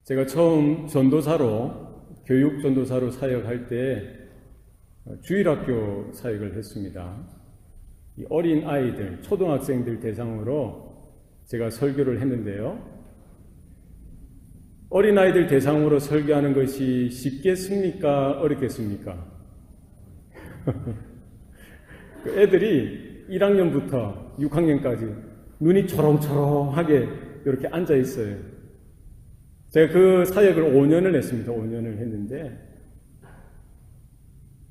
제가 처음 교육 전도사로 사역할 때 주일학교 사역을 했습니다. 이 어린 아이들, 초등학생들 대상으로 제가 설교를 했는데요. 어린 아이들 대상으로 설교하는 것이 쉽겠습니까? 어렵겠습니까? 그 애들이 1학년부터 6학년까지 눈이 초롱초롱하게 이렇게 앉아 있어요. 제가 그 사역을 5년을 했습니다. 5년을 했는데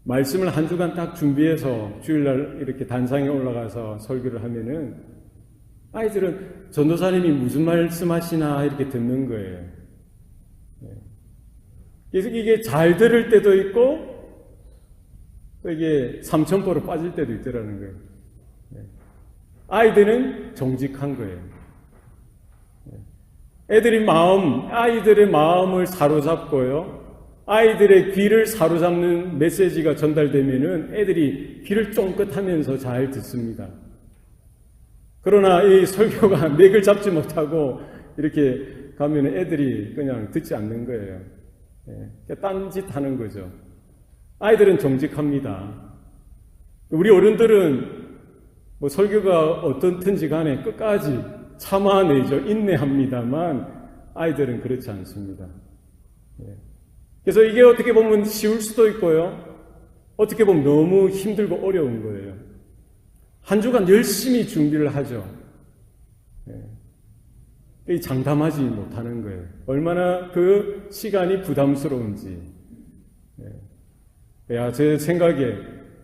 말씀을 한 주간 딱 준비해서 주일날 이렇게 단상에 올라가서 설교를 하면은 아이들은 전도사님이 무슨 말씀하시나 이렇게 듣는 거예요. 그래서 이게 잘 들을 때도 있고 또 이게 삼천포로 빠질 때도 있더라는 거예요. 아이들은 정직한 거예요. 아이들의 마음을 사로잡고요. 아이들의 귀를 사로잡는 메시지가 전달되면은 애들이 귀를 쫑긋하면서 잘 듣습니다. 그러나 이 설교가 맥을 잡지 못하고 이렇게 가면 애들이 그냥 듣지 않는 거예요. 딴짓 하는 거죠. 아이들은 정직합니다. 우리 어른들은 뭐 설교가 어떻든지 간에 끝까지 참아내죠. 인내합니다만 아이들은 그렇지 않습니다. 그래서 이게 어떻게 보면 쉬울 수도 있고요. 어떻게 보면 너무 힘들고 어려운 거예요. 한 주간 열심히 준비를 하죠. 장담하지 못하는 거예요. 얼마나 그 시간이 부담스러운지. 제 생각에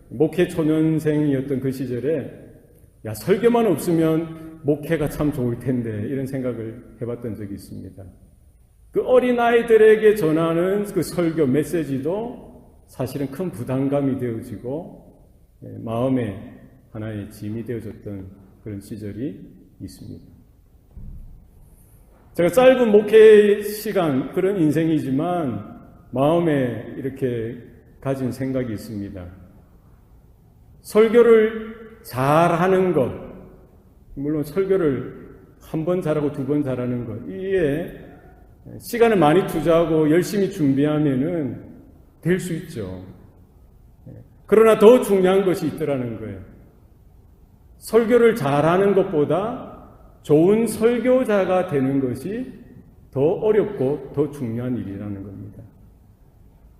목회 초년생이었던 그 시절에 설교만 없으면 목회가 참 좋을 텐데 이런 생각을 해봤던 적이 있습니다. 그 어린아이들에게 전하는 그 설교 메시지도 사실은 큰 부담감이 되어지고 마음에 하나의 짐이 되어졌던 그런 시절이 있습니다. 제가 짧은 목회 시간 그런 인생이지만 마음에 이렇게 가진 생각이 있습니다. 설교를 잘하는 것, 물론 설교를 한 번 잘하고 두 번 잘하는 것, 이게 시간을 많이 투자하고 열심히 준비하면은 될 수 있죠. 그러나 더 중요한 것이 있더라는 거예요. 설교를 잘하는 것보다 좋은 설교자가 되는 것이 더 어렵고 더 중요한 일이라는 겁니다.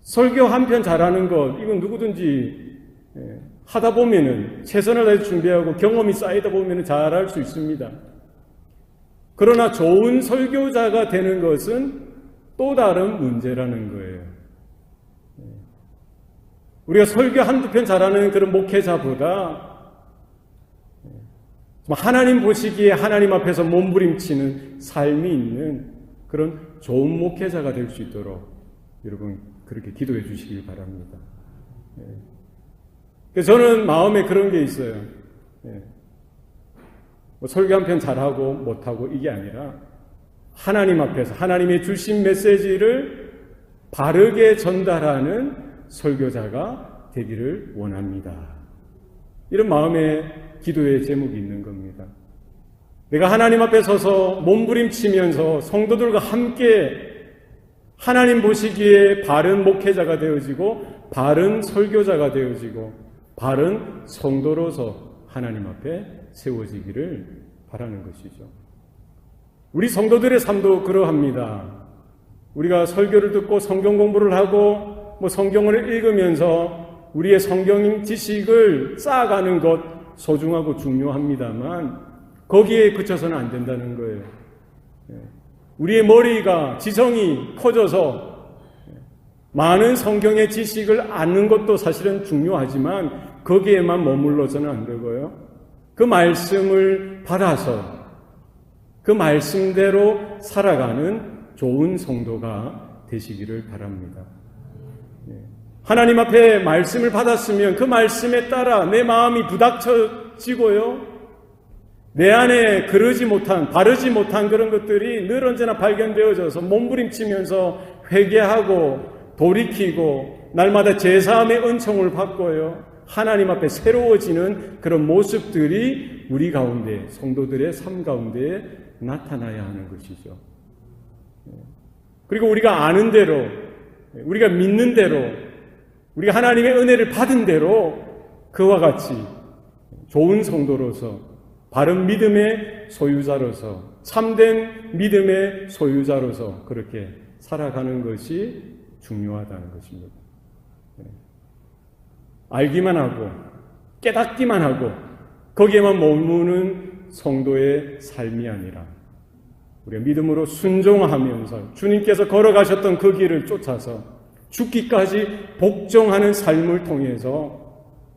설교 한 편 잘하는 것, 이건 누구든지 하다 보면은 최선을 다해서 준비하고 경험이 쌓이다 보면은 잘할 수 있습니다. 그러나 좋은 설교자가 되는 것은 또 다른 문제라는 거예요. 우리가 설교 한두 편 잘하는 그런 목회자보다 하나님 보시기에 하나님 앞에서 몸부림치는 삶이 있는 그런 좋은 목회자가 될 수 있도록 여러분 그렇게 기도해 주시길 바랍니다. 그래서 저는 마음에 그런 게 있어요. 설교 한 편 잘하고 못하고 이게 아니라 하나님 앞에서 하나님의 주신 메시지를 바르게 전달하는 설교자가 되기를 원합니다. 이런 마음의 기도의 제목이 있는 겁니다. 내가 하나님 앞에 서서 몸부림치면서 성도들과 함께 하나님 보시기에 바른 목회자가 되어지고 바른 설교자가 되어지고 바른 성도로서 하나님 앞에 세워지기를 바라는 것이죠. 우리 성도들의 삶도 그러합니다. 우리가 설교를 듣고 성경 공부를 하고 성경을 읽으면서 우리의 성경 지식을 쌓아가는 것 소중하고 중요합니다만 거기에 그쳐서는 안 된다는 거예요. 우리의 머리가 지성이 커져서 많은 성경의 지식을 아는 것도 사실은 중요하지만 거기에만 머물러서는 안 되고요. 그 말씀을 받아서 그 말씀대로 살아가는 좋은 성도가 되시기를 바랍니다. 하나님 앞에 말씀을 받았으면 그 말씀에 따라 내 마음이 부닥쳐지고요. 내 안에 바르지 못한 그런 것들이 늘 언제나 발견되어져서 몸부림치면서 회개하고 돌이키고 날마다 제사함의 은총을 받고요. 하나님 앞에 새로워지는 그런 모습들이 우리 가운데, 성도들의 삶 가운데 나타나야 하는 것이죠. 그리고 우리가 아는 대로, 우리가 믿는 대로, 우리가 하나님의 은혜를 받은 대로 그와 같이 좋은 성도로서, 바른 믿음의 소유자로서, 참된 믿음의 소유자로서 그렇게 살아가는 것이 중요하다는 것입니다. 알기만 하고 깨닫기만 하고 거기에만 머무는 성도의 삶이 아니라 우리가 믿음으로 순종하면서 주님께서 걸어가셨던 그 길을 쫓아서 죽기까지 복종하는 삶을 통해서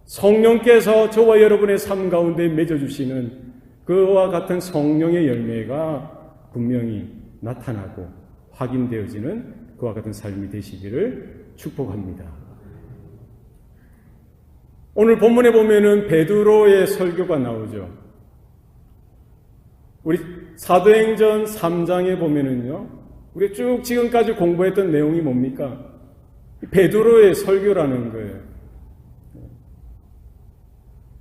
성령께서 저와 여러분의 삶 가운데 맺어주시는 그와 같은 성령의 열매가 분명히 나타나고 확인되어지는 그와 같은 삶이 되시기를 축복합니다. 오늘 본문에 보면은 베드로의 설교가 나오죠. 우리 사도행전 3장에 보면은요, 우리 쭉 지금까지 공부했던 내용이 뭡니까? 베드로의 설교라는 거예요.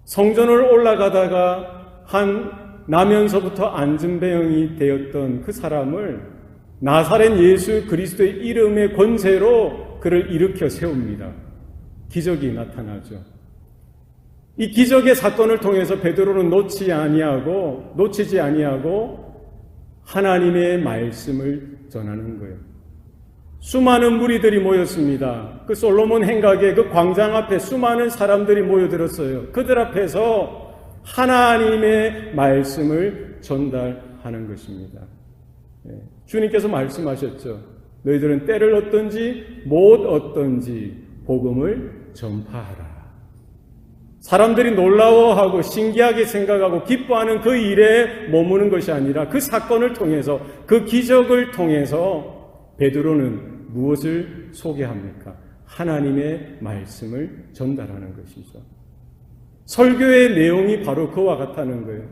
성전을 올라가다가 한 나면서부터 안진병이 되었던 그 사람을 나사렛 예수 그리스도의 이름의 권세로 그를 일으켜 세웁니다. 기적이 나타나죠. 이 기적의 사건을 통해서 베드로는 놓치지 아니하고 하나님의 말씀을 전하는 거예요. 수많은 무리들이 모였습니다. 그 솔로몬 행각의 그 광장 앞에 수많은 사람들이 모여들었어요. 그들 앞에서 하나님의 말씀을 전달하는 것입니다. 주님께서 말씀하셨죠. 너희들은 때를 얻든지 못 얻든지 복음을 전파하라. 사람들이 놀라워하고 신기하게 생각하고 기뻐하는 그 일에 머무는 것이 아니라 그 사건을 통해서, 그 기적을 통해서 베드로는 무엇을 소개합니까? 하나님의 말씀을 전달하는 것이죠. 설교의 내용이 바로 그와 같다는 거예요.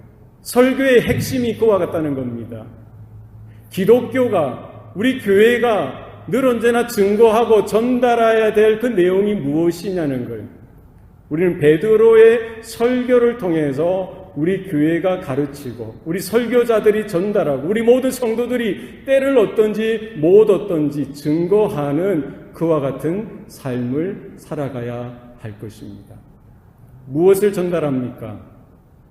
설교의 핵심이 그와 같다는 겁니다. 기독교가, 우리 교회가 늘 언제나 증거하고 전달해야 될 그 내용이 무엇이냐는 거예요. 우리는 베드로의 설교를 통해서 우리 교회가 가르치고 우리 설교자들이 전달하고 우리 모든 성도들이 때를 얻든지 못 얻든지 증거하는 그와 같은 삶을 살아가야 할 것입니다. 무엇을 전달합니까?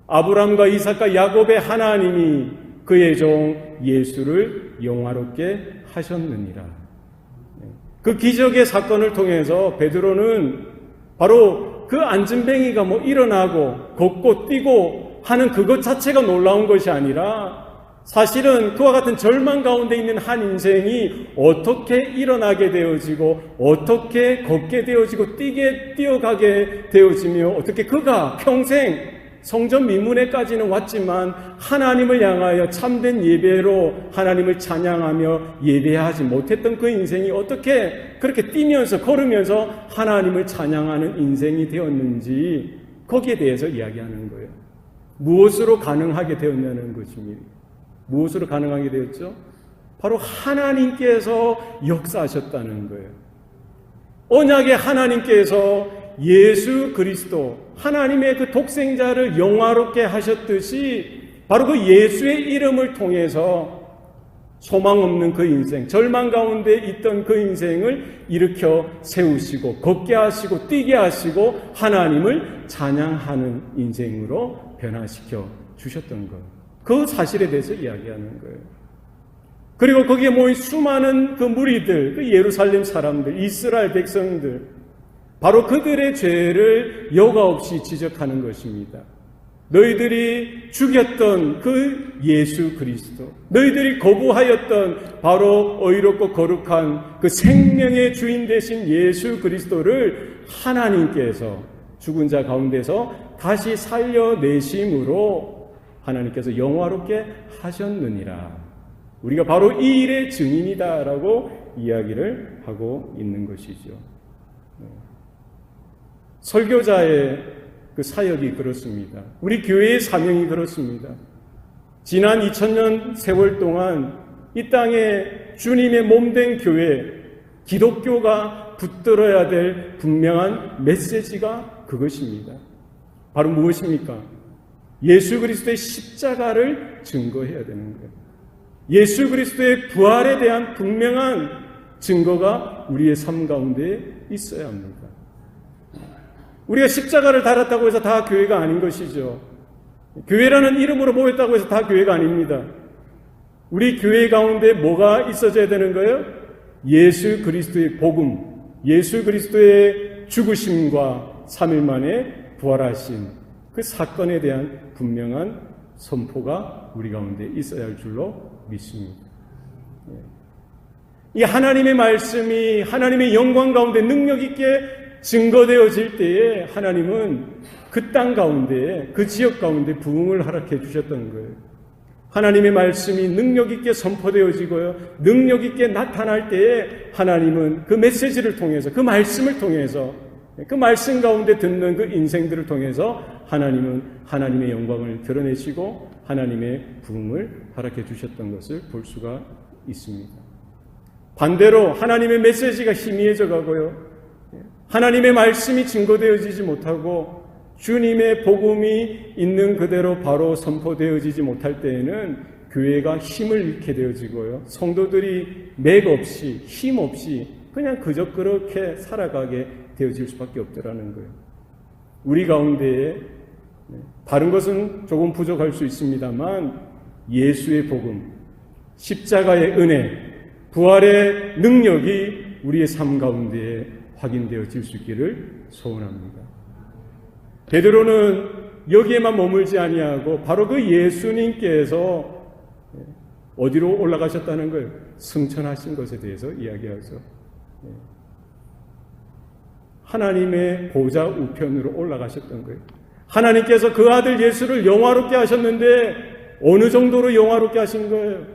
아브라함과 이삭과 야곱의 하나님이 그의 종 예수를 영화롭게 하셨느니라. 그 기적의 사건을 통해서 베드로는 바로 그 안진뱅이가 일어나고 걷고 뛰고 하는 그것 자체가 놀라운 것이 아니라 사실은 그와 같은 절망 가운데 있는 한 인생이 어떻게 일어나게 되어지고 어떻게 걷게 되어지고 뛰어가게 되어지며 어떻게 그가 평생 성전 미문에까지는 왔지만 하나님을 향하여 참된 예배로 하나님을 찬양하며 예배하지 못했던 그 인생이 어떻게 그렇게 뛰면서 걸으면서 하나님을 찬양하는 인생이 되었는지 거기에 대해서 이야기하는 거예요. 무엇으로 가능하게 되었냐는 것입니다. 무엇으로 가능하게 되었죠? 바로 하나님께서 역사하셨다는 거예요. 언약의 하나님께서 예수 그리스도 하나님의 그 독생자를 영화롭게 하셨듯이 바로 그 예수의 이름을 통해서 소망 없는 그 인생, 절망 가운데 있던 그 인생을 일으켜 세우시고 걷게 하시고 뛰게 하시고 하나님을 찬양하는 인생으로 변화시켜 주셨던 것. 그 사실에 대해서 이야기하는 거예요. 그리고 거기에 모인 수많은 그 무리들, 그 예루살렘 사람들, 이스라엘 백성들, 바로 그들의 죄를 여과 없이 지적하는 것입니다. 너희들이 죽였던 그 예수 그리스도, 너희들이 거부하였던 바로 의롭고 거룩한 그 생명의 주인 되신 예수 그리스도를 하나님께서 죽은 자 가운데서 다시 살려내심으로 하나님께서 영화롭게 하셨느니라. 우리가 바로 이 일의 증인이다라고 이야기를 하고 있는 것이죠. 설교자의 그 사역이 그렇습니다. 우리 교회의 사명이 그렇습니다. 지난 2000년 세월 동안 이 땅에 주님의 몸된 교회, 기독교가 붙들어야 될 분명한 메시지가 그것입니다. 바로 무엇입니까? 예수 그리스도의 십자가를 증거해야 되는 거예요. 예수 그리스도의 부활에 대한 분명한 증거가 우리의 삶 가운데 있어야 합니다. 우리가 십자가를 달았다고 해서 다 교회가 아닌 것이죠. 교회라는 이름으로 모였다고 해서 다 교회가 아닙니다. 우리 교회 가운데 뭐가 있어져야 되는 거예요? 예수 그리스도의 복음, 예수 그리스도의 죽으심과 3일 만에 부활하신 그 사건에 대한 분명한 선포가 우리 가운데 있어야 할 줄로 믿습니다. 이 하나님의 말씀이 하나님의 영광 가운데 능력 있게 증거되어질 때에 하나님은 그 땅 가운데, 그 지역 가운데 부흥을 허락해 주셨던 거예요. 하나님의 말씀이 능력 있게 선포되어지고요, 능력 있게 나타날 때에 하나님은 그 메시지를 통해서, 그 말씀을 통해서, 그 말씀 가운데 듣는 그 인생들을 통해서 하나님은 하나님의 영광을 드러내시고 하나님의 부흥을 허락해 주셨던 것을 볼 수가 있습니다. 반대로 하나님의 메시지가 희미해져 가고요, 하나님의 말씀이 증거되어지지 못하고 주님의 복음이 있는 그대로 바로 선포되어지지 못할 때에는 교회가 힘을 잃게 되어지고요, 성도들이 맥없이 힘없이 그냥 그저 그렇게 살아가게 되어질 수밖에 없더라는 거예요. 우리 가운데에 다른 것은 조금 부족할 수 있습니다만 예수의 복음, 십자가의 은혜, 부활의 능력이 우리의 삶 가운데에 확인되어질 수 있기를 소원합니다. 베드로는 여기에만 머물지 아니하고 바로 그 예수님께서 어디로 올라가셨다는 걸 승천하신 것에 대해서 이야기하죠. 하나님의 보좌 우편으로 올라가셨던 거예요. 하나님께서 그 아들 예수를 영화롭게 하셨는데 어느 정도로 영화롭게 하신 거예요?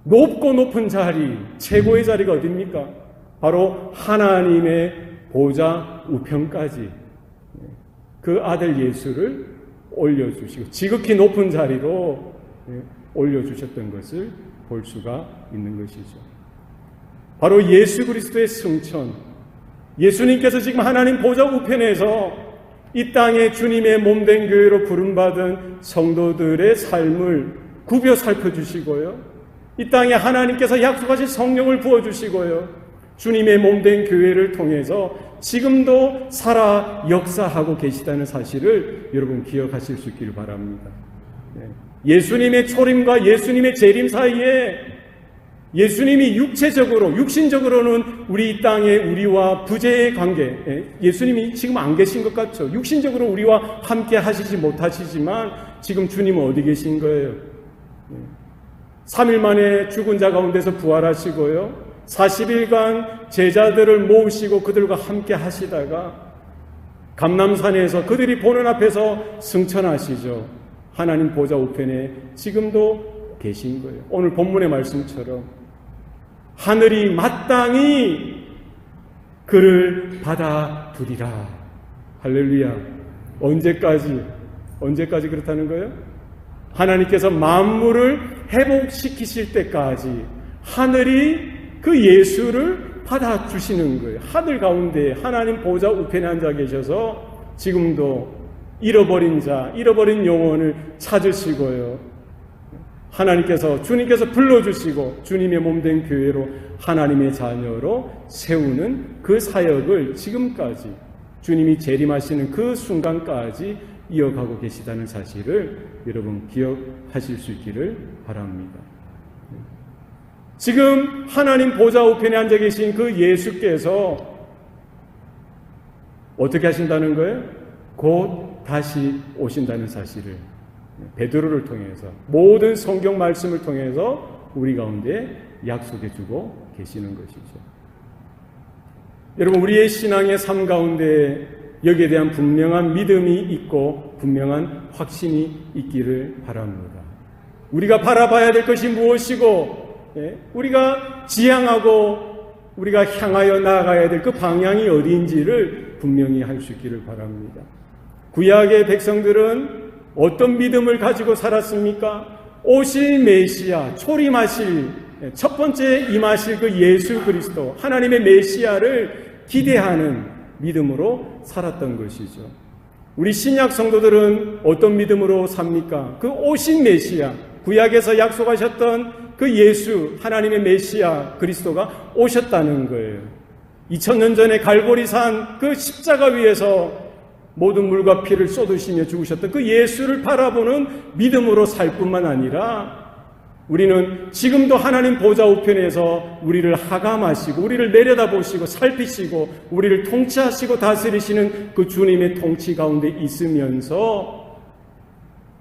높고 높은 자리, 최고의 자리가 어디입니까? 바로 하나님의 보좌 우편까지 그 아들 예수를 올려주시고 지극히 높은 자리로 올려주셨던 것을 볼 수가 있는 것이죠. 바로 예수 그리스도의 승천, 예수님께서 지금 하나님 보좌 우편에서 이 땅에 주님의 몸된 교회로 부름받은 성도들의 삶을 굽여 살펴주시고요, 이 땅에 하나님께서 약속하신 성령을 부어주시고요, 주님의 몸된 교회를 통해서 지금도 살아 역사하고 계시다는 사실을 여러분 기억하실 수 있기를 바랍니다. 예수님의 초림과 예수님의 재림 사이에 예수님이 육신적으로는 우리 이 땅에 우리와 부재의 관계, 예수님이 지금 안 계신 것 같죠. 육신적으로 우리와 함께 하시지 못하시지만 지금 주님은 어디 계신 거예요? 3일 만에 죽은 자 가운데서 부활하시고요, 40일간 제자들을 모으시고 그들과 함께 하시다가 감람산에서 그들이 보는 앞에서 승천하시죠. 하나님 보좌 우편에 지금도 계신 거예요. 오늘 본문의 말씀처럼 하늘이 마땅히 그를 받아두리라. 할렐루야. 언제까지 그렇다는 거예요? 하나님께서 만물을 회복시키실 때까지 하늘이 그 예수를 받아주시는 거예요. 하늘 가운데 하나님 보좌 우편에 앉아 계셔서 지금도 잃어버린 자, 잃어버린 영혼을 찾으시고요, 주님께서 불러주시고 주님의 몸된 교회로 하나님의 자녀로 세우는 그 사역을 지금까지 주님이 재림하시는 그 순간까지 이어가고 계시다는 사실을 여러분 기억하실 수 있기를 바랍니다. 지금 하나님 보좌 우편에 앉아 계신 그 예수께서 어떻게 하신다는 거예요? 곧 다시 오신다는 사실을 베드로를 통해서, 모든 성경 말씀을 통해서 우리 가운데 약속해 주고 계시는 것이죠. 여러분, 우리의 신앙의 삶 가운데 여기에 대한 분명한 믿음이 있고 분명한 확신이 있기를 바랍니다. 우리가 바라봐야 될 것이 무엇이고 우리가 지향하고 우리가 향하여 나아가야 될 그 방향이 어디인지를 분명히 할 수 있기를 바랍니다. 구약의 백성들은 어떤 믿음을 가지고 살았습니까? 오실 메시아, 초림하실, 첫 번째 임하실 그 예수 그리스도, 하나님의 메시아를 기대하는 믿음으로 살았던 것이죠. 우리 신약 성도들은 어떤 믿음으로 삽니까? 그 오신 메시아, 구약에서 약속하셨던 그 예수, 하나님의 메시아 그리스도가 오셨다는 거예요. 2000년 전에 갈보리산 그 십자가 위에서 모든 물과 피를 쏟으시며 죽으셨던 그 예수를 바라보는 믿음으로 살 뿐만 아니라 우리는 지금도 하나님 보좌 우편에서 우리를 하감하시고 우리를 내려다보시고 살피시고 우리를 통치하시고 다스리시는 그 주님의 통치 가운데 있으면서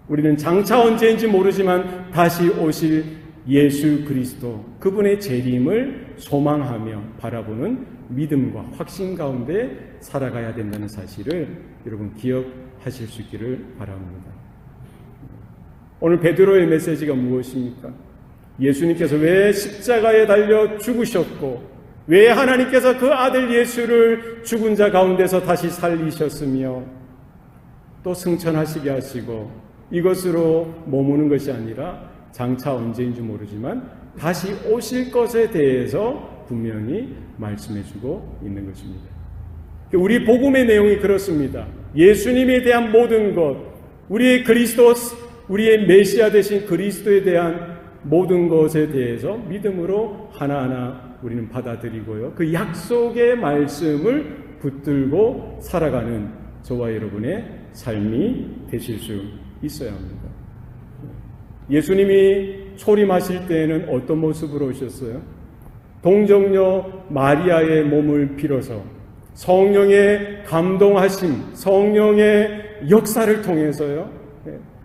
우리는 장차 언제인지 모르지만 다시 오실 예수 그리스도 그분의 재림을 소망하며 바라보는 믿음과 확신 가운데 살아가야 된다는 사실을 여러분 기억하실 수 있기를 바랍니다. 오늘 베드로의 메시지가 무엇입니까? 예수님께서 왜 십자가에 달려 죽으셨고 왜 하나님께서 그 아들 예수를 죽은 자 가운데서 다시 살리셨으며 또 승천하시게 하시고 이것으로 머무는 것이 아니라 장차 언제인지 모르지만 다시 오실 것에 대해서 분명히 말씀해주고 있는 것입니다. 우리 복음의 내용이 그렇습니다. 예수님에 대한 모든 것, 우리의 그리스도, 우리의 메시아 되신 그리스도에 대한 모든 것에 대해서 믿음으로 하나하나 우리는 받아들이고요. 그 약속의 말씀을 붙들고 살아가는 저와 여러분의 삶이 되실 수 있어야 합니다. 예수님이 초림하실 때에는 어떤 모습으로 오셨어요? 동정녀 마리아의 몸을 빌어서 성령의 감동하심, 성령의 역사를 통해서요,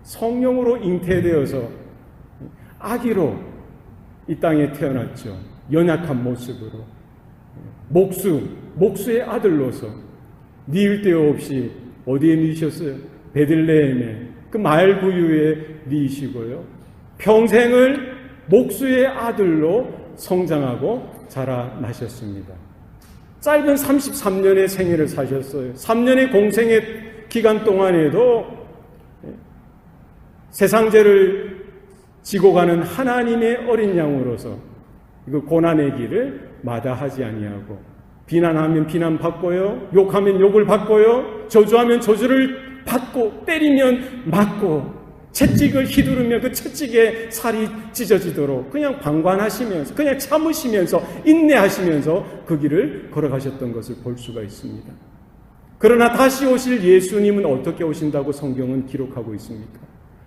성령으로 잉태되어서 아기로 이 땅에 태어났죠. 연약한 모습으로 목수의 아들로서 니을 데어 없이 어디에 니셨어요? 베들레헴에 그 마을구유에 니시고요. 평생을 목수의 아들로 성장하고 자라나셨습니다. 짧은 33년의 생애를 사셨어요. 3년의 공생의 기간 동안에도 세상죄를 지고 가는 하나님의 어린 양으로서 그 고난의 길을 마다하지 아니하고 비난하면 비난받고요, 욕하면 욕을 받고요, 저주하면 저주를 받고 때리면 맞고 채찍을 휘두르면 그 채찍에 살이 찢어지도록 그냥 방관하시면서 그냥 참으시면서 인내하시면서 그 길을 걸어가셨던 것을 볼 수가 있습니다. 그러나 다시 오실 예수님은 어떻게 오신다고 성경은 기록하고 있습니까?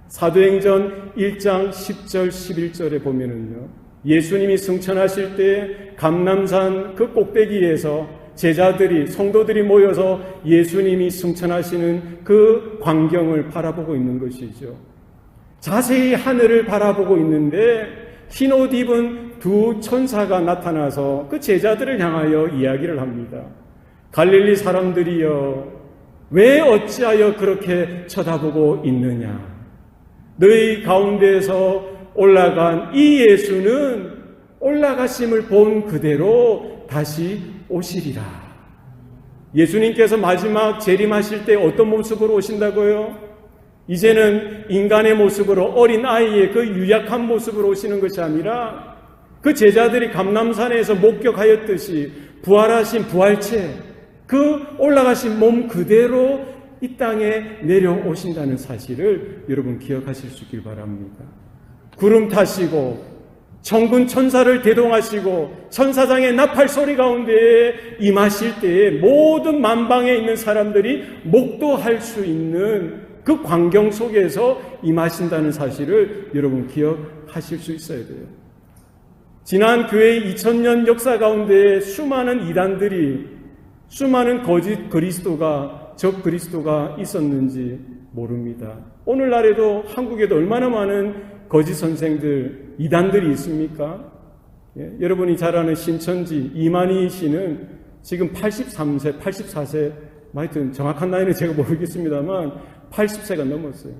사도행전 1장 10절 11절에 보면은요, 예수님이 승천하실 때 감람산 그 꼭대기에서 제자들이 성도들이 모여서 예수님이 승천하시는 그 광경을 바라보고 있는 것이죠. 자세히 하늘을 바라보고 있는데 흰 옷 입은 두 천사가 나타나서 그 제자들을 향하여 이야기를 합니다. 갈릴리 사람들이여, 왜 어찌하여 그렇게 쳐다보고 있느냐? 너희 가운데에서 올라간 이 예수는 올라가심을 본 그대로 다시 오시리라. 예수님께서 마지막 재림하실 때 어떤 모습으로 오신다고요? 이제는 인간의 모습으로 어린 아이의 그 유약한 모습으로 오시는 것이 아니라 그 제자들이 감람산에서 목격하였듯이 부활하신 부활체, 그 올라가신 몸 그대로 이 땅에 내려오신다는 사실을 여러분 기억하실 수 있길 바랍니다. 구름 타시고 천군 천사를 대동하시고 천사장의 나팔 소리 가운데 임하실 때에 모든 만방에 있는 사람들이 목도할 수 있는 그 광경 속에서 임하신다는 사실을 여러분 기억하실 수 있어야 돼요. 지난 교회의 2000년 역사 가운데 수많은 이단들이, 수많은 거짓 그리스도가, 적 그리스도가 있었는지 모릅니다. 오늘날에도 한국에도 얼마나 많은 거짓 선생들, 이단들이 있습니까? 예, 여러분이 잘 아는 신천지 이만희 씨는 지금 83세, 84세, 하여튼 정확한 나이는 제가 모르겠습니다만 80세가 넘었어요.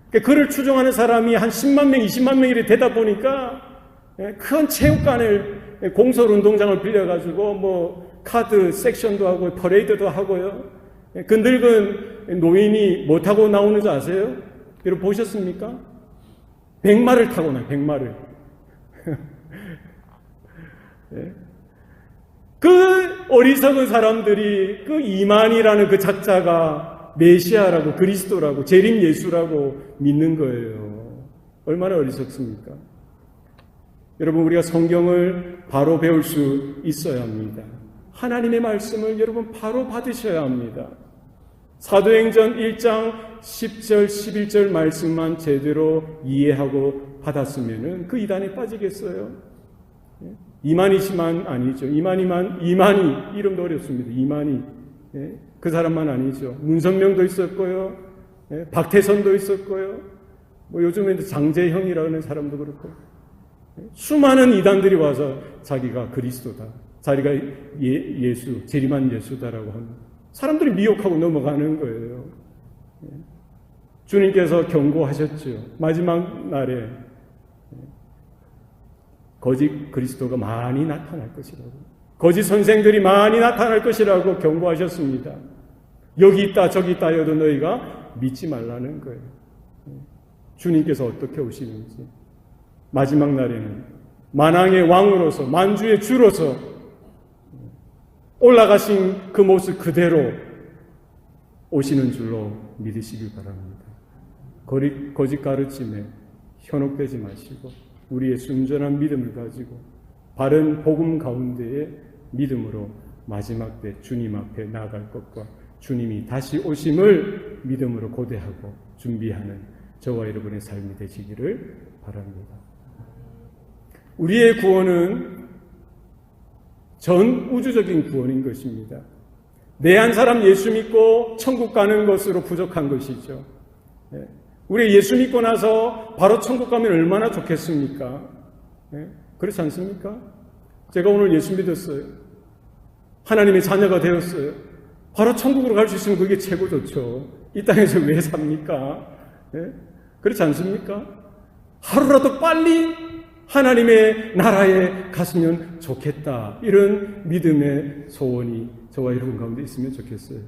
그러니까 그를 추종하는 사람이 한 10만 명, 20만 명이 되다 보니까 큰 체육관을, 공설운동장을 빌려가지고 뭐 카드 섹션도 하고 퍼레이드도 하고요. 그 늙은 노인이 뭐 타고 나오는지 아세요? 여러분 보셨습니까? 백마를 타고 나요. 백마를. 그 어리석은 사람들이 그 이만이라는 그 작자가 메시아라고, 그리스도라고, 재림 예수라고 믿는 거예요. 얼마나 어리석습니까? 여러분, 우리가 성경을 바로 배울 수 있어야 합니다. 하나님의 말씀을 여러분 바로 받으셔야 합니다. 사도행전 1장 10절 11절 말씀만 제대로 이해하고 받았으면 그 이단에 빠지겠어요? 이만희씨만 아니죠. 이만희 이름도 어렵습니다. 이만희, 그 사람만 아니죠. 문선명도 있었고요, 박태선도 있었고요, 뭐 요즘에는 장재형이라는 사람도 그렇고, 수많은 이단들이 와서 자기가 그리스도다, 자기가 예수, 재림한 예수다라고 하는, 사람들이 미혹하고 넘어가는 거예요. 주님께서 경고하셨죠. 마지막 날에 거짓 그리스도가 많이 나타날 것이라고, 거짓 선생들이 많이 나타날 것이라고 경고하셨습니다. 여기 있다 저기 있다 해도 너희가 믿지 말라는 거예요. 주님께서 어떻게 오시는지, 마지막 날에는 만왕의 왕으로서, 만주의 주로서 올라가신 그 모습 그대로 오시는 줄로 믿으시길 바랍니다. 거짓 가르침에 현혹되지 마시고 우리의 순전한 믿음을 가지고 바른 복음 가운데에 믿음으로 마지막 때 주님 앞에 나아갈 것과 주님이 다시 오심을 믿음으로 고대하고 준비하는 저와 여러분의 삶이 되시기를 바랍니다. 우리의 구원은 전 우주적인 구원인 것입니다. 내 한 사람 예수 믿고 천국 가는 것으로 부족한 것이죠. 우리 예수 믿고 나서 바로 천국 가면 얼마나 좋겠습니까? 그렇지 않습니까? 제가 오늘 예수 믿었어요. 하나님의 자녀가 되었어요. 바로 천국으로 갈 수 있으면 그게 최고 좋죠. 이 땅에서 왜 삽니까? 그렇지 않습니까? 하루라도 빨리 하나님의 나라에 갔으면 좋겠다, 이런 믿음의 소원이 저와 여러분 가운데 있으면 좋겠어요.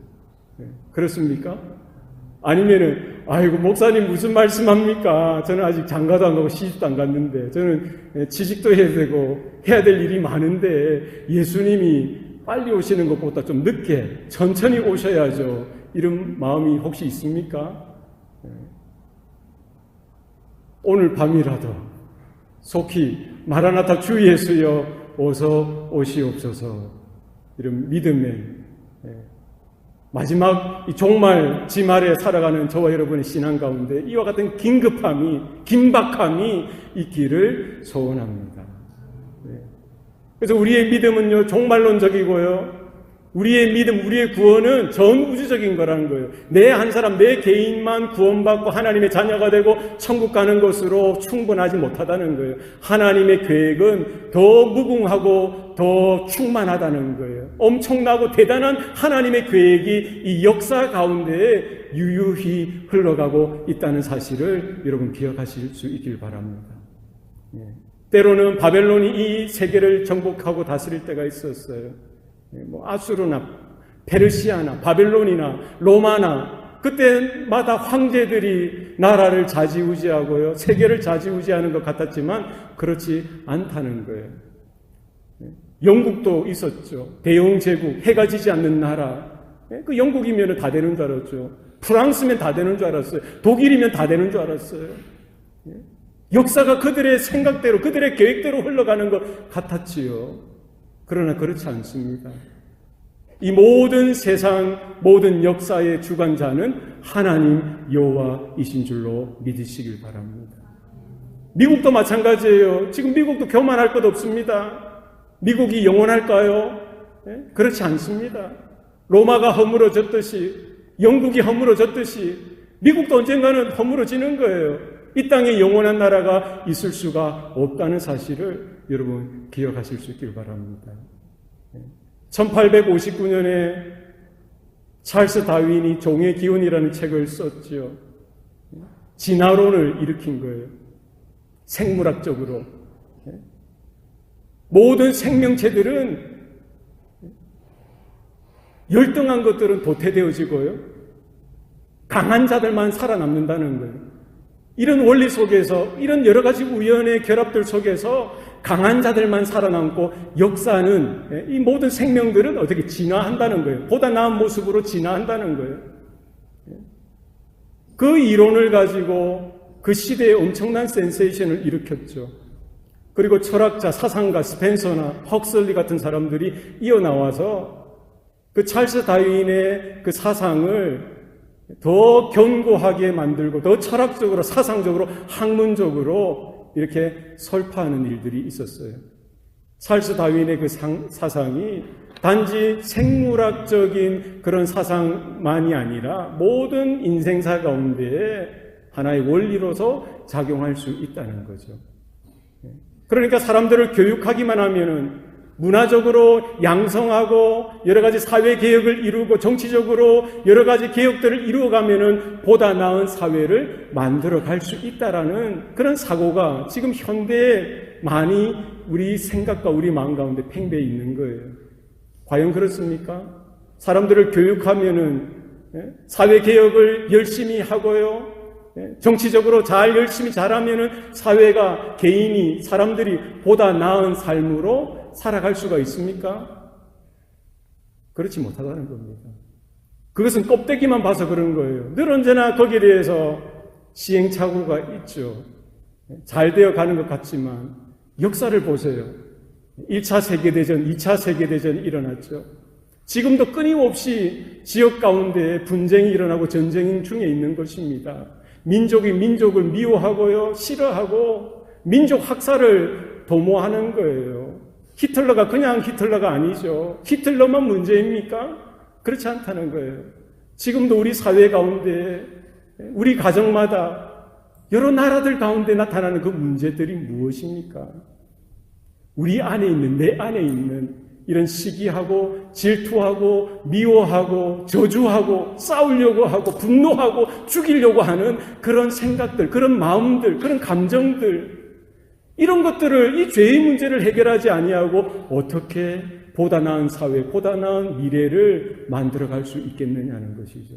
그렇습니까? 아니면은 아이고 목사님 무슨 말씀합니까? 저는 아직 장가도 안 가고 시집도 안 갔는데, 저는 취직도 해야 되고 해야 될 일이 많은데 예수님이 빨리 오시는 것보다 좀 늦게 천천히 오셔야죠, 이런 마음이 혹시 있습니까? 오늘 밤이라도 속히 마라나타 주 예수여 어서 오시옵소서, 이런 믿음의 마지막 이 종말 지말에 살아가는 저와 여러분의 신앙 가운데 이와 같은 긴급함이, 긴박함이 있기를 소원합니다. 그래서 우리의 믿음은요 종말론적이고요, 우리의 믿음, 우리의 구원은 전 우주적인 거라는 거예요. 내 한 사람, 내 개인만 구원받고 하나님의 자녀가 되고 천국 가는 것으로 충분하지 못하다는 거예요. 하나님의 계획은 더 무궁하고 더 충만하다는 거예요. 엄청나고 대단한 하나님의 계획이 이 역사 가운데에 유유히 흘러가고 있다는 사실을 여러분 기억하실 수 있길 바랍니다. 때로는 바벨론이 이 세계를 정복하고 다스릴 때가 있었어요. 뭐 아수르나 페르시아나 바벨론이나 로마나, 그때마다 황제들이 나라를 좌지우지하고요, 세계를 좌지우지하는 것 같았지만 그렇지 않다는 거예요. 영국도 있었죠. 대영 제국, 해가 지지 않는 나라. 그 영국이면 다 되는 줄 알았죠. 프랑스면 다 되는 줄 알았어요. 독일이면 다 되는 줄 알았어요. 역사가 그들의 생각대로, 그들의 계획대로 흘러가는 것 같았지요. 그러나 그렇지 않습니다. 이 모든 세상, 모든 역사의 주관자는 하나님 여호와이신 줄로 믿으시길 바랍니다. 미국도 마찬가지예요. 지금 미국도 교만할 것 없습니다. 미국이 영원할까요? 그렇지 않습니다. 로마가 허물어졌듯이, 영국이 허물어졌듯이 미국도 언젠가는 허물어지는 거예요. 이 땅에 영원한 나라가 있을 수가 없다는 사실을 여러분 기억하실 수 있길 바랍니다. 1859년에 찰스 다윈이 종의 기원이라는 책을 썼죠. 진화론을 일으킨 거예요. 생물학적으로. 모든 생명체들은, 열등한 것들은 도태되어지고요, 강한 자들만 살아남는다는 거예요. 이런 원리 속에서, 이런 여러 가지 우연의 결합들 속에서 강한 자들만 살아남고 역사는, 이 모든 생명들은 어떻게 진화한다는 거예요. 보다 나은 모습으로 진화한다는 거예요. 그 이론을 가지고 그 시대에 엄청난 센세이션을 일으켰죠. 그리고 철학자, 사상가 스펜서나 헉슬리 같은 사람들이 이어나와서 그 찰스 다윈의 그 사상을 더 견고하게 만들고 더 철학적으로, 사상적으로, 학문적으로 이렇게 설파하는 일들이 있었어요. 찰스 다윈의 그 사상이 단지 생물학적인 그런 사상만이 아니라 모든 인생사 가운데에 하나의 원리로서 작용할 수 있다는 거죠. 그러니까 사람들을 교육하기만 하면은 문화적으로 양성하고 여러 가지 사회 개혁을 이루고 정치적으로 여러 가지 개혁들을 이루어가면은 보다 나은 사회를 만들어 갈 수 있다라는 그런 사고가 지금 현대에 많이 우리 생각과 우리 마음 가운데 팽배해 있는 거예요. 과연 그렇습니까? 사람들을 교육하면은 사회 개혁을 열심히 하고요. 정치적으로 열심히 잘하면은 사회가, 개인이, 사람들이 보다 나은 삶으로 살아갈 수가 있습니까? 그렇지 못하다는 겁니다. 그것은 껍데기만 봐서 그런 거예요. 늘 언제나 거기에 대해서 시행착오가 있죠. 잘 되어 가는 것 같지만 역사를 보세요. 1차 세계대전, 2차 세계대전이 일어났죠. 지금도 끊임없이 지역 가운데 분쟁이 일어나고 전쟁 중에 있는 것입니다. 민족이 민족을 미워하고요, 싫어하고 민족 학살을 도모하는 거예요. 히틀러가 그냥 히틀러가 아니죠. 히틀러만 문제입니까? 그렇지 않다는 거예요. 지금도 우리 사회 가운데, 우리 가정마다 여러 나라들 가운데 나타나는 그 문제들이 무엇입니까? 우리 안에 있는, 내 안에 있는 이런 시기하고 질투하고 미워하고 저주하고 싸우려고 하고 분노하고 죽이려고 하는 그런 생각들, 그런 마음들, 그런 감정들, 이런 것들을, 이 죄의 문제를 해결하지 아니하고 어떻게 보다 나은 사회, 보다 나은 미래를 만들어갈 수 있겠느냐는 것이죠.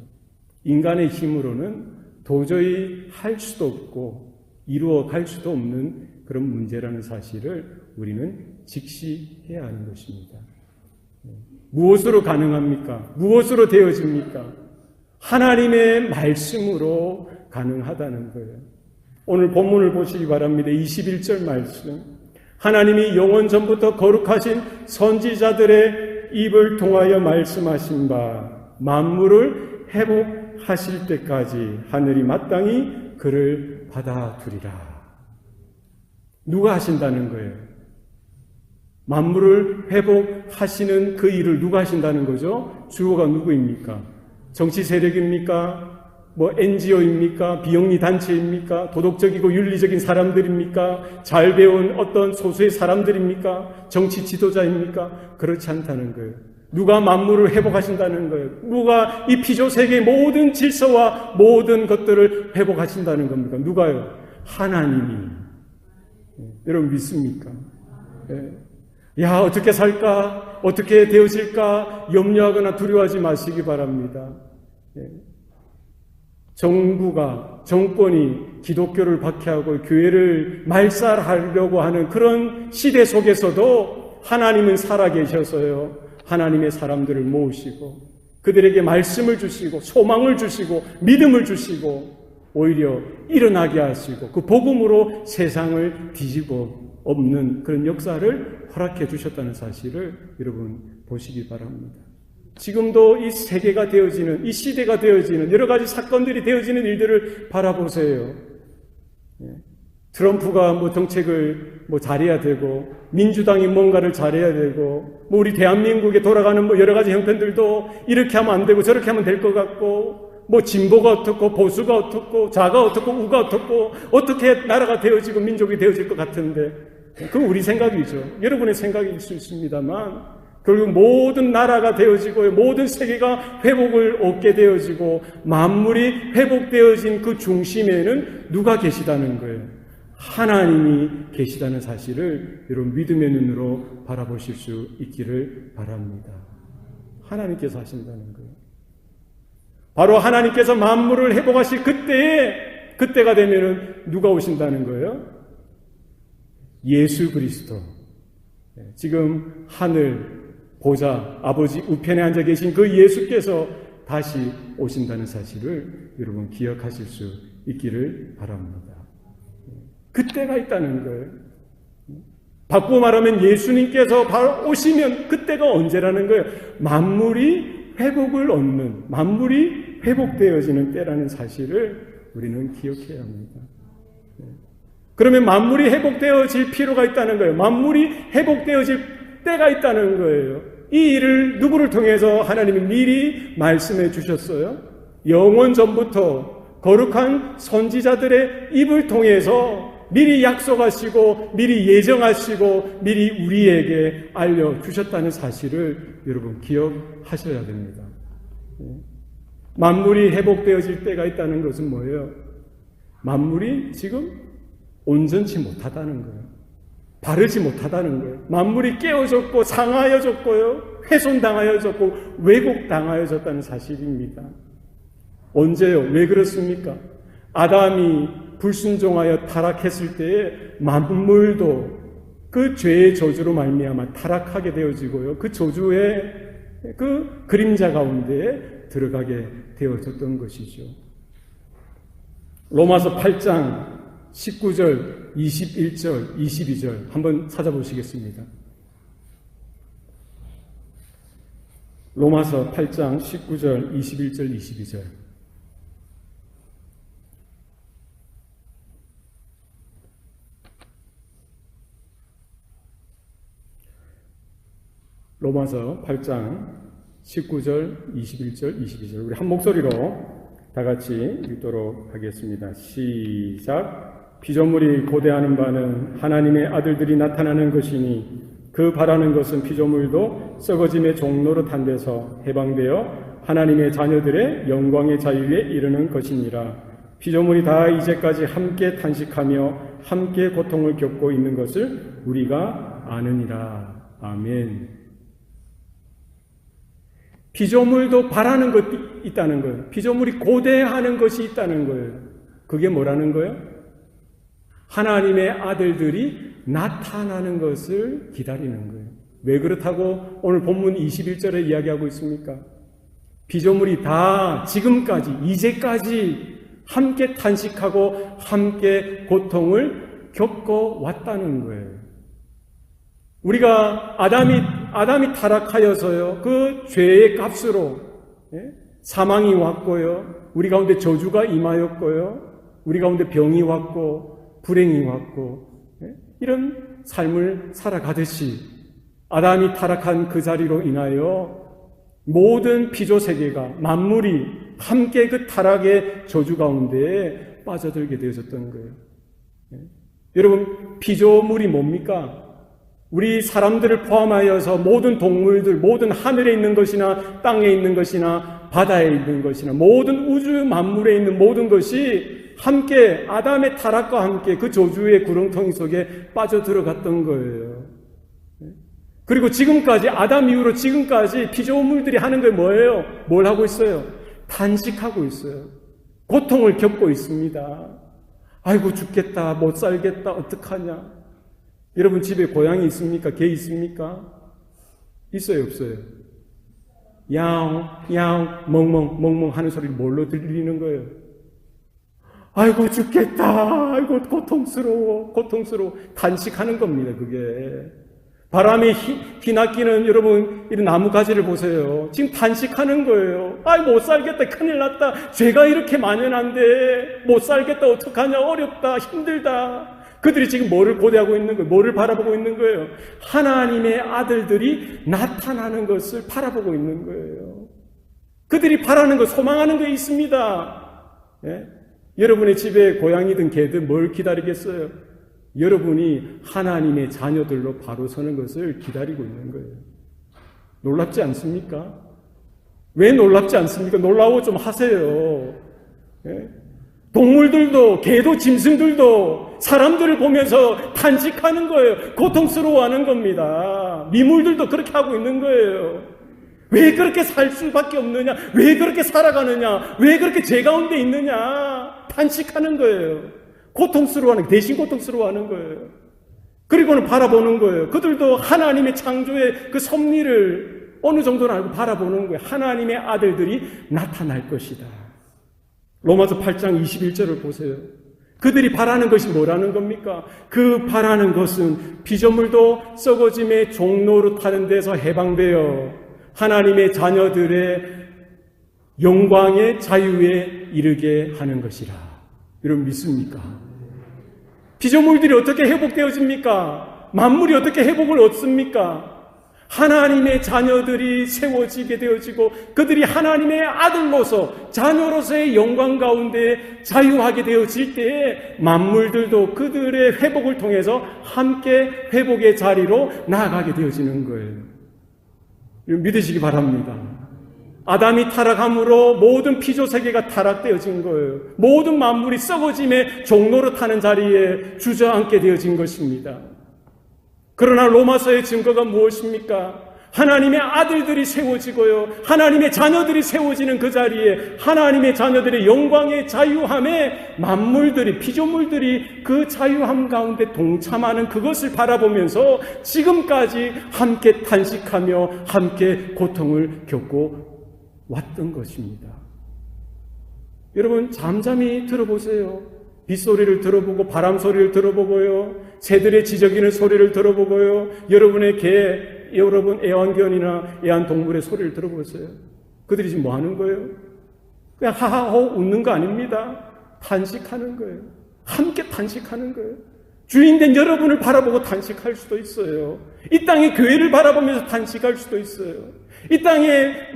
인간의 힘으로는 도저히 할 수도 없고 이루어갈 수도 없는 그런 문제라는 사실을 우리는 직시해야 하는 것입니다. 무엇으로 가능합니까? 무엇으로 되어집니까? 하나님의 말씀으로 가능하다는 거예요. 오늘 본문을 보시기 바랍니다. 21절 말씀. 하나님이 영원 전부터 거룩하신 선지자들의 입을 통하여 말씀하신 바 만물을 회복하실 때까지 하늘이 마땅히 그를 받아두리라. 누가 하신다는 거예요? 만물을 회복하시는 그 일을 누가 하신다는 거죠? 주어가 누구입니까? 정치 세력입니까? NGO입니까? 비영리 단체입니까? 도덕적이고 윤리적인 사람들입니까? 잘 배운 어떤 소수의 사람들입니까? 정치 지도자입니까? 그렇지 않다는 거예요. 누가 만물을 회복하신다는 거예요? 누가 이 피조 세계의 모든 질서와 모든 것들을 회복하신다는 겁니까? 누가요? 하나님이. 여러분 믿습니까? 야, 어떻게 살까? 어떻게 되어질까? 염려하거나 두려워하지 마시기 바랍니다. 정권이 기독교를 박해하고 교회를 말살하려고 하는 그런 시대 속에서도 하나님은 살아계셔서요, 하나님의 사람들을 모으시고 그들에게 말씀을 주시고 소망을 주시고 믿음을 주시고 오히려 일어나게 하시고 그 복음으로 세상을 뒤집어 엎는 그런 역사를 허락해 주셨다는 사실을 여러분 보시기 바랍니다. 지금도 이 세계가 되어지는, 이 시대가 되어지는, 여러 가지 사건들이 되어지는 일들을 바라보세요. 트럼프가 정책을 잘해야 되고, 민주당이 뭔가를 잘해야 되고, 우리 대한민국에 돌아가는 여러 가지 형편들도 이렇게 하면 안 되고 저렇게 하면 될 것 같고, 진보가 어떻고 보수가 어떻고 자가 어떻고 우가 어떻고 어떻게 나라가 되어지고 민족이 되어질 것 같은데, 그건 우리 생각이죠. 여러분의 생각일 수 있습니다만 결국 모든 나라가 되어지고 모든 세계가 회복을 얻게 되어지고 만물이 회복되어진 그 중심에는 누가 계시다는 거예요? 하나님이 계시다는 사실을 여러분 믿음의 눈으로 바라보실 수 있기를 바랍니다. 하나님께서 하신다는 거예요. 바로 하나님께서 만물을 회복하실 그때가 되면은 누가 오신다는 거예요? 예수 그리스도. 지금 하늘 보좌 아버지 우편에 앉아 계신 그 예수께서 다시 오신다는 사실을 여러분 기억하실 수 있기를 바랍니다. 그때가 있다는 거예요. 바꾸어 말하면 예수님께서 바로 오시면 그때가 언제라는 거예요? 만물이 회복을 얻는, 만물이 회복되어지는 때라는 사실을 우리는 기억해야 합니다. 그러면 만물이 회복되어질 필요가 있다는 거예요. 만물이 회복되어질 때가 있다는 거예요. 이 일을 누구를 통해서 하나님이 미리 말씀해 주셨어요? 영원 전부터 거룩한 선지자들의 입을 통해서 미리 약속하시고 미리 예정하시고 미리 우리에게 알려주셨다는 사실을 여러분 기억하셔야 됩니다. 만물이 회복되어질 때가 있다는 것은 뭐예요? 만물이 지금 온전치 못하다는 거예요. 바르지 못하다는 거예요. 만물이 깨어졌고 상하여졌고요, 훼손당하여졌고 왜곡당하여졌다는 사실입니다. 언제요? 왜 그렇습니까? 아담이 불순종하여 타락했을 때에 만물도 그 죄의 저주로 말미암아 타락하게 되어지고요, 그 저주의 그 그림자 가운데에 들어가게 되어졌던 것이죠. 로마서 8장 19절, 21절, 22절 한번 찾아보시겠습니다. 로마서 8장 19절, 21절, 22절. 로마서 8장 19절, 21절, 22절 우리 한 목소리로 다 같이 읽도록 하겠습니다. 시작. 피조물이 고대하는 바는 하나님의 아들들이 나타나는 것이니 그 바라는 것은 피조물도 썩어짐의 종로로 탄 데서 해방되어 하나님의 자녀들의 영광의 자유에 이르는 것이니라. 피조물이 다 이제까지 함께 탄식하며 함께 고통을 겪고 있는 것을 우리가 아느니라. 아멘. 피조물도 바라는 것이 있다는 거예요. 피조물이 고대하는 것이 있다는 거예요. 그게 뭐라는 거예요? 하나님의 아들들이 나타나는 것을 기다리는 거예요. 왜 그렇다고 오늘 본문 21절에 이야기하고 있습니까? 피조물이 다 지금까지, 이제까지 함께 탄식하고 함께 고통을 겪어왔다는 거예요. 우리가 아담이 타락하여서요, 그 죄의 값으로 사망이 왔고요, 우리 가운데 저주가 임하였고요, 우리 가운데 병이 왔고 불행이 왔고 이런 삶을 살아가듯이 아담이 타락한 그 자리로 인하여 모든 피조 세계가 만물이 함께 그 타락의 저주 가운데 빠져들게 되어졌던 거예요. 여러분, 피조물이 뭡니까? 우리 사람들을 포함하여서 모든 동물들, 모든 하늘에 있는 것이나 땅에 있는 것이나 바다에 있는 것이나 모든 우주 만물에 있는 모든 것이 함께 아담의 타락과 함께 그 저주의 구렁텅이 속에 빠져들어갔던 거예요. 그리고 지금까지 아담 이후로 지금까지 피조물들이 하는 게 뭐예요? 뭘 하고 있어요? 탄식하고 있어요. 고통을 겪고 있습니다. 아이고 죽겠다, 못 살겠다, 어떡하냐. 여러분 집에 고양이 있습니까? 개 있습니까? 있어요, 없어요? 야옹, 야옹, 멍멍, 멍멍 하는 소리를 뭘로 들리는 거예요? 아이고 죽겠다, 아이고 고통스러워, 탄식하는 겁니다. 그게 바람에 휘날리는 여러분 이런 나무 가지를 보세요. 지금 탄식하는 거예요. 아이 못 살겠다, 큰일 났다, 죄가 이렇게 만연한데 못 살겠다, 어떡하냐, 어렵다, 힘들다. 그들이 지금 뭐를 고대하고 있는 거예요? 뭐를 바라보고 있는 거예요? 하나님의 아들들이 나타나는 것을 바라보고 있는 거예요. 그들이 바라는 것, 소망하는 게 있습니다. 예? 여러분의 집에 고양이든 개든 뭘 기다리겠어요? 여러분이 하나님의 자녀들로 바로 서는 것을 기다리고 있는 거예요. 놀랍지 않습니까? 왜 놀랍지 않습니까? 놀라워 좀 하세요. 예? 동물들도, 개도, 짐승들도 사람들을 보면서 탄식하는 거예요. 고통스러워하는 겁니다. 미물들도 그렇게 하고 있는 거예요. 왜 그렇게 살 수밖에 없느냐? 왜 그렇게 살아가느냐? 왜 그렇게 죄 가운데 있느냐? 탄식하는 거예요. 고통스러워하는, 대신 고통스러워하는 거예요. 그리고는 바라보는 거예요. 그들도 하나님의 창조의 그 섭리를 어느 정도는 알고 바라보는 거예요. 하나님의 아들들이 나타날 것이다. 로마서 8장 21절을 보세요. 그들이 바라는 것이 뭐라는 겁니까? 그 바라는 것은 피조물도 썩어짐의 종로로 타는 데서 해방되어 하나님의 자녀들의 영광의 자유에 이르게 하는 것이라. 여러분 믿습니까? 피조물들이 어떻게 회복되어집니까? 만물이 어떻게 회복을 얻습니까? 하나님의 자녀들이 세워지게 되어지고 그들이 하나님의 아들로서 자녀로서의 영광 가운데 자유하게 되어질 때에 만물들도 그들의 회복을 통해서 함께 회복의 자리로 나아가게 되어지는 거예요. 믿으시기 바랍니다. 아담이 타락함으로 모든 피조세계가 타락되어진 거예요. 모든 만물이 썩어짐의 종로로 타는 자리에 주저앉게 되어진 것입니다. 그러나 로마서의 증거가 무엇입니까? 하나님의 아들들이 세워지고요. 하나님의 자녀들이 세워지는 그 자리에 하나님의 자녀들의 영광의 자유함에 만물들이, 피조물들이 그 자유함 가운데 동참하는 그것을 바라보면서 지금까지 함께 탄식하며 함께 고통을 겪고 왔던 것입니다. 여러분 잠잠히 들어보세요. 빗소리를 들어보고 바람 소리를 들어보고요. 새들의 지저귀는 소리를 들어보고요. 여러분의 개, 여러분 애완견이나 애완동물의 소리를 들어보세요. 그들이 지금 뭐 하는 거예요? 그냥 하하호 웃는 거 아닙니다. 탄식하는 거예요. 함께 탄식하는 거예요. 주인된 여러분을 바라보고 탄식할 수도 있어요. 이 땅의 교회를 바라보면서 탄식할 수도 있어요. 이 땅의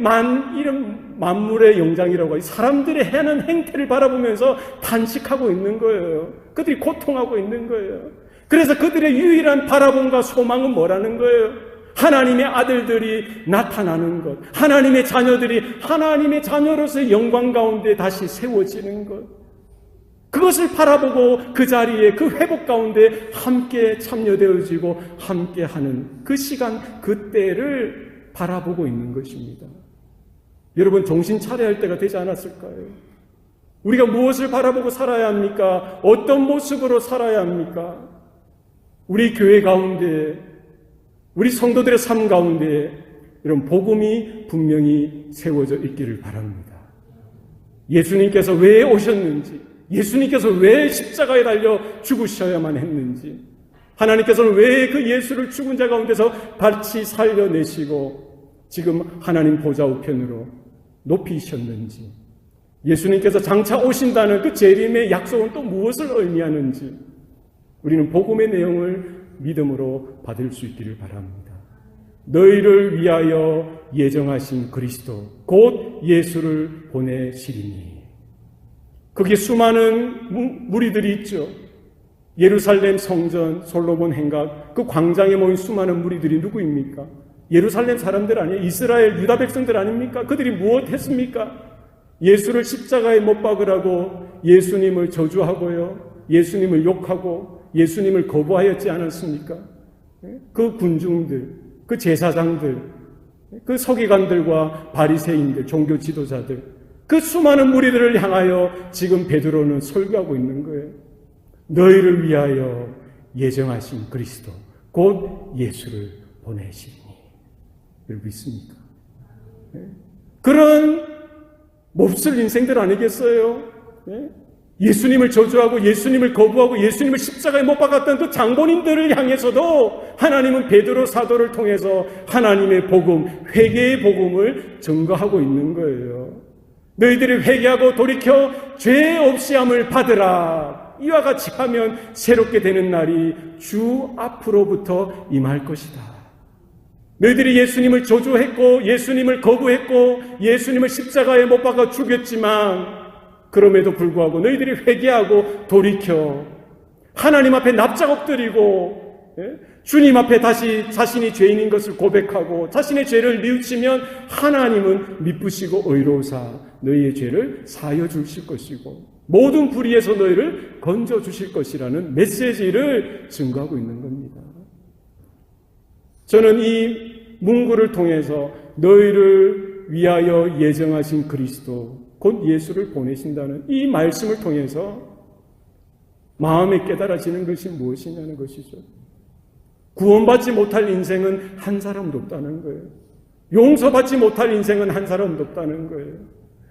이런 만물의 영장이라고 하죠. 사람들의 하는 행태를 바라보면서 탄식하고 있는 거예요. 그들이 고통하고 있는 거예요. 그래서 그들의 유일한 바라봄과 소망은 뭐라는 거예요? 하나님의 아들들이 나타나는 것, 하나님의 자녀들이 하나님의 자녀로서의 영광 가운데 다시 세워지는 것, 그것을 바라보고 그 자리에 그 회복 가운데 함께 참여되어지고 함께하는 그 시간, 그 때를 바라보고 있는 것입니다. 여러분 정신 차려야 할 때가 되지 않았을까요? 우리가 무엇을 바라보고 살아야 합니까? 어떤 모습으로 살아야 합니까? 우리 교회 가운데, 우리 성도들의 삶 가운데 이런 복음이 분명히 세워져 있기를 바랍니다. 예수님께서 왜 오셨는지, 예수님께서 왜 십자가에 달려 죽으셔야만 했는지, 하나님께서는 왜 그 예수를 죽은 자 가운데서 같이 살려내시고 지금 하나님 보좌 우편으로 높이셨는지, 예수님께서 장차 오신다는 그 재림의 약속은 또 무엇을 의미하는지 우리는 복음의 내용을 믿음으로 받을 수 있기를 바랍니다. 너희를 위하여 예정하신 그리스도 곧 예수를 보내시리니. 거기에 수많은 무리들이 있죠. 예루살렘 성전, 솔로몬 행각, 그 광장에 모인 수많은 무리들이 누구입니까? 예루살렘 사람들 아니에요? 이스라엘 유다 백성들 아닙니까? 그들이 무엇 했습니까? 예수를 십자가에 못 박으라고 예수님을 저주하고요, 예수님을 욕하고 예수님을 거부하였지 않았습니까? 그 군중들, 그 제사장들, 그 서기관들과 바리새인들, 종교 지도자들, 그 수많은 무리들을 향하여 지금 베드로는 설교하고 있는 거예요. 너희를 위하여 예정하신 그리스도 곧 예수를 보내시니. 여러분 믿습니까? 그런 몹쓸 인생들 아니겠어요? 예수님을 저주하고 예수님을 거부하고 예수님을 십자가에 못 박았던 그 장본인들을 향해서도 하나님은 베드로 사도를 통해서 하나님의 복음, 회개의 복음을 증거하고 있는 거예요. 너희들이 회개하고 돌이켜 죄 없이 함을 받으라. 이와 같이 하면 새롭게 되는 날이 주 앞으로부터 임할 것이다. 너희들이 예수님을 저주했고 예수님을 거부했고 예수님을 십자가에 못 박아 죽였지만 그럼에도 불구하고 너희들이 회개하고 돌이켜 하나님 앞에 납작 엎드리고 주님 앞에 다시 자신이 죄인인 것을 고백하고 자신의 죄를 뉘우치면 하나님은 미쁘시고 의로우사 너희의 죄를 사하여 주실 것이고 모든 불의에서 너희를 건져 주실 것이라는 메시지를 증거하고 있는 겁니다. 저는 이 문구를 통해서 너희를 위하여 예정하신 그리스도 곧 예수를 보내신다는 이 말씀을 통해서 마음에 깨달아지는 것이 무엇이냐는 것이죠. 구원받지 못할 인생은 한 사람도 없다는 거예요. 용서받지 못할 인생은 한 사람도 없다는 거예요.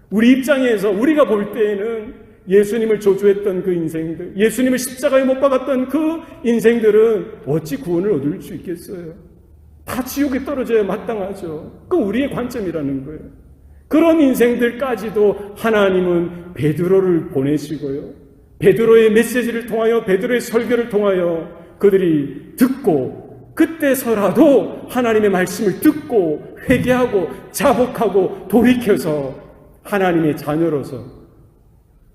우리 입장에서 우리가 볼 때에는 예수님을 저주했던 그 인생들, 예수님을 십자가에 못 박았던 그 인생들은 어찌 구원을 얻을 수 있겠어요? 다 지옥에 떨어져야 마땅하죠. 그 우리의 관점이라는 거예요. 그런 인생들까지도 하나님은 베드로를 보내시고요. 베드로의 메시지를 통하여, 베드로의 설교를 통하여 그들이 듣고, 그때서라도 하나님의 말씀을 듣고 회개하고 자복하고 돌이켜서 하나님의 자녀로서,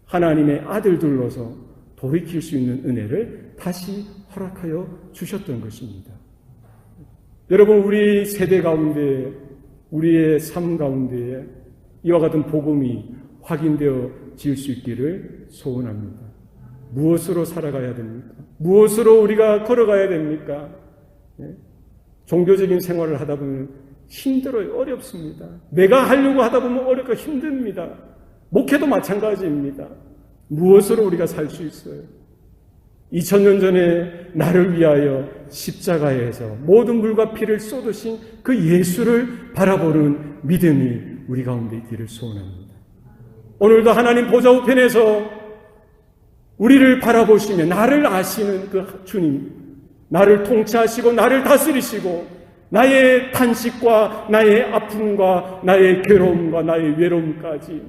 하나님의 아들들로서 돌이킬 수 있는 은혜를 다시 허락하여 주셨던 것입니다. 여러분, 우리 세대 가운데, 우리의 삶 가운데에 이와 같은 복음이 확인되어 질 수 있기를 소원합니다. 무엇으로 살아가야 됩니까? 무엇으로 우리가 걸어가야 됩니까? 종교적인 생활을 하다 보면 힘들어요. 어렵습니다. 내가 하려고 하다 보면 어렵고 힘듭니다. 목회도 마찬가지입니다. 무엇으로 우리가 살 수 있어요? 2000년 전에 나를 위하여 십자가에서 모든 물과 피를 쏟으신 그 예수를 바라보는 믿음이 우리 가운데 있기를 소원합니다. 오늘도 하나님 보좌 우편에서 우리를 바라보시며 나를 아시는 그 주님, 나를 통치하시고 나를 다스리시고 나의 탄식과 나의 아픔과 나의 괴로움과 나의 외로움까지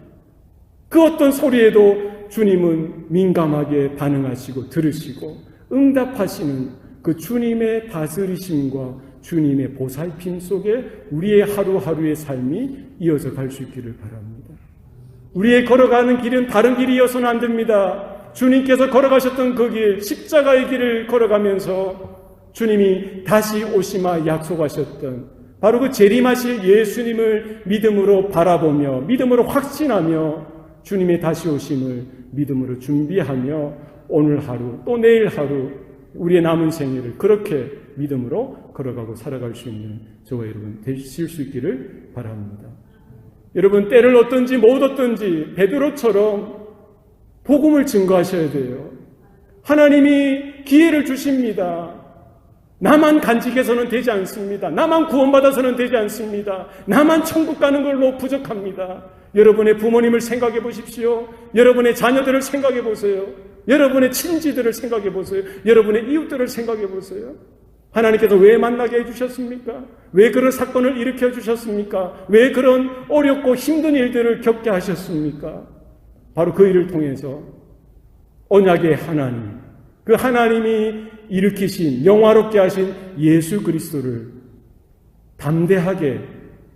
그 어떤 소리에도 주님은 민감하게 반응하시고 들으시고 응답하시는 그 주님의 다스리심과 주님의 보살핌 속에 우리의 하루하루의 삶이 이어져 갈 수 있기를 바랍니다. 우리의 걸어가는 길은 다른 길이어서는 안 됩니다. 주님께서 걸어가셨던 그 길, 십자가의 길을 걸어가면서 주님이 다시 오시마 약속하셨던 바로 그 재림하실 예수님을 믿음으로 바라보며 믿음으로 확신하며 주님의 다시 오심을 믿음으로 준비하며 오늘 하루 또 내일 하루 우리의 남은 생애를 그렇게 믿음으로 걸어가고 살아갈 수 있는 저와 여러분 되실 수 있기를 바랍니다. 여러분, 때를 얻든지 못 얻든지 베드로처럼 복음을 증거하셔야 돼요. 하나님이 기회를 주십니다. 나만 간직해서는 되지 않습니다. 나만 구원받아서는 되지 않습니다. 나만 천국 가는 걸로 부족합니다. 여러분의 부모님을 생각해 보십시오. 여러분의 자녀들을 생각해 보세요. 여러분의 친지들을 생각해 보세요. 여러분의 이웃들을 생각해 보세요. 하나님께서 왜 만나게 해주셨습니까? 왜 그런 사건을 일으켜 주셨습니까? 왜 그런 어렵고 힘든 일들을 겪게 하셨습니까? 바로 그 일을 통해서 언약의 하나님, 그 하나님이 일으키신 영화롭게 하신 예수 그리스도를 담대하게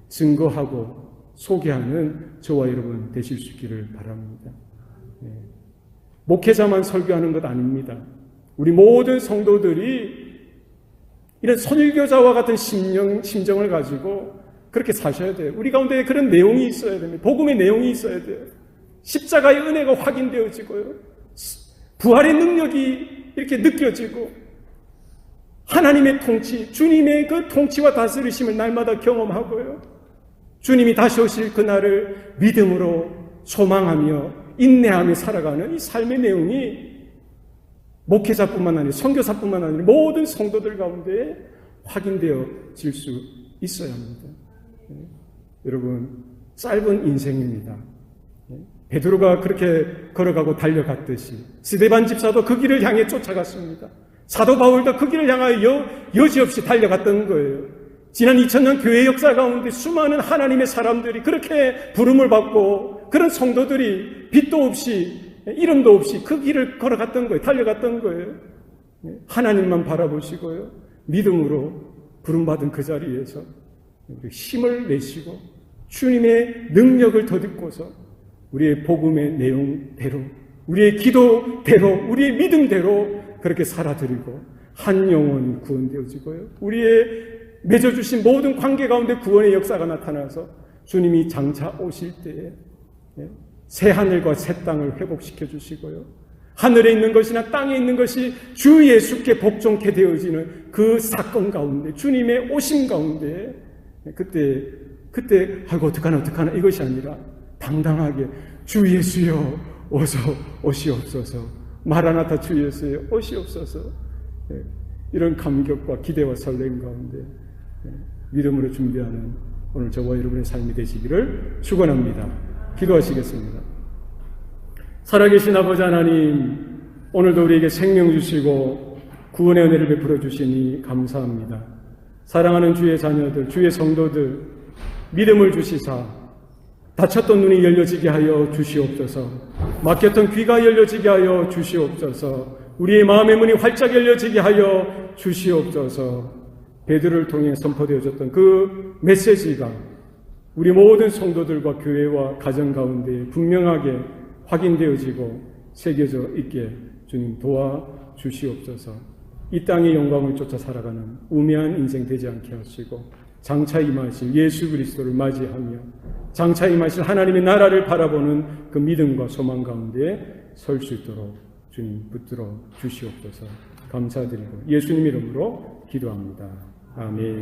증거하고 소개하는 저와 여러분 되실 수 있기를 바랍니다. 목회자만 설교하는 것 아닙니다. 우리 모든 성도들이 이런 선일교자와 같은 심정을 가지고 그렇게 사셔야 돼요. 우리 가운데 그런 내용이 있어야 됩니다. 복음의 내용이 있어야 돼요. 십자가의 은혜가 확인되어지고요. 부활의 능력이 이렇게 느껴지고 하나님의 통치, 주님의 그 통치와 다스리심을 날마다 경험하고요. 주님이 다시 오실 그날을 믿음으로 소망하며 인내하며 살아가는 이 삶의 내용이 목회자뿐만 아니라 선교사뿐만 아니라 모든 성도들 가운데 확인되어질 수 있어야 합니다. 여러분, 짧은 인생입니다. 베드로가 그렇게 걸어가고 달려갔듯이 스데반 집사도 그 길을 향해 쫓아갔습니다. 사도 바울도 그 길을 향하여 여지없이 달려갔던 거예요. 지난 2000년 교회 역사 가운데 수많은 하나님의 사람들이 그렇게 부름을 받고 그런 성도들이 빛도 없이 이름도 없이 그 길을 걸어갔던 거예요. 달려갔던 거예요. 하나님만 바라보시고요. 믿음으로 부름받은 그 자리에서 힘을 내시고 주님의 능력을 덧입고서 우리의 복음의 내용대로, 우리의 기도대로, 우리의 믿음대로 그렇게 살아드리고 한 영혼이 구원되어지고요. 우리의 맺어주신 모든 관계 가운데 구원의 역사가 나타나서 주님이 장차 오실 때에 새 하늘과 새 땅을 회복시켜 주시고요. 하늘에 있는 것이나 땅에 있는 것이 주 예수께 복종케 되어지는 그 사건 가운데, 주님의 오심 가운데 그때 아이고 어떡하나 이것이 아니라 당당하게 주 예수여 어서 오시옵소서, 마라나타 주 예수여 오시옵소서, 이런 감격과 기대와 설렘 가운데 믿음으로 준비하는 오늘 저와 여러분의 삶이 되시기를 축원합니다. 기도하시겠습니다. 살아계신 아버지 하나님, 오늘도 우리에게 생명 주시고 구원의 은혜를 베풀어 주시니 감사합니다. 사랑하는 주의 자녀들, 주의 성도들, 믿음을 주시사 닫혔던 눈이 열려지게 하여 주시옵소서. 막혔던 귀가 열려지게 하여 주시옵소서. 우리의 마음의 문이 활짝 열려지게 하여 주시옵소서. 베드로를 통해 선포되어졌던 그 메시지가 우리 모든 성도들과 교회와 가정 가운데 분명하게 확인되어지고 새겨져 있게 주님 도와주시옵소서. 이 땅의 영광을 쫓아 살아가는 우매한 인생 되지 않게 하시고 장차 임하실 예수 그리스도를 맞이하며 장차 임하실 하나님의 나라를 바라보는 그 믿음과 소망 가운데 설 수 있도록 주님 붙들어 주시옵소서. 감사드리고 예수님 이름으로 기도합니다. 아멘.